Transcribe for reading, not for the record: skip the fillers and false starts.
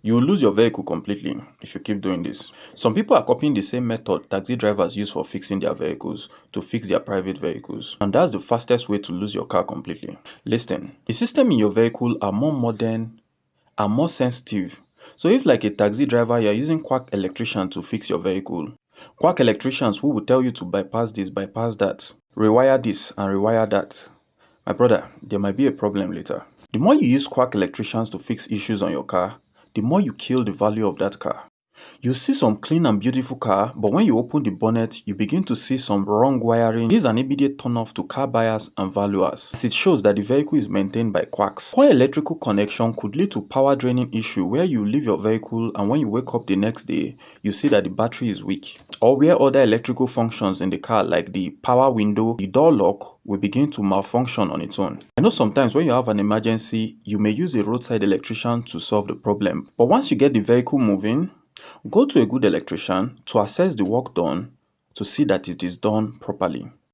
You will lose your vehicle completely if you keep doing this. Some people are copying the same method taxi drivers use for fixing their vehicles to fix their private vehicles. And that's the fastest way to lose your car completely. Listen, the system in your vehicle are more modern and more sensitive. So if like a taxi driver, you're using quack electrician to fix your vehicle, quack electricians who will tell you to bypass this, bypass that, rewire this and rewire that. My brother, there might be a problem later. The more you use quack electricians to fix issues on your car, the more you kill the value of that car. You see some clean and beautiful car, but when you open the bonnet, you begin to see some wrong wiring. This is an immediate turn off to car buyers and valuers, as it shows that the vehicle is maintained by quacks. Poor electrical connection could lead to power draining issue where you leave your vehicle and when you wake up the next day, you see that the battery is weak. Or where other electrical functions in the car like the power window, the door lock will begin to malfunction on its own. I know sometimes when you have an emergency, you may use a roadside electrician to solve the problem. But once you get the vehicle moving, go to a good electrician to assess the work done to see that it is done properly.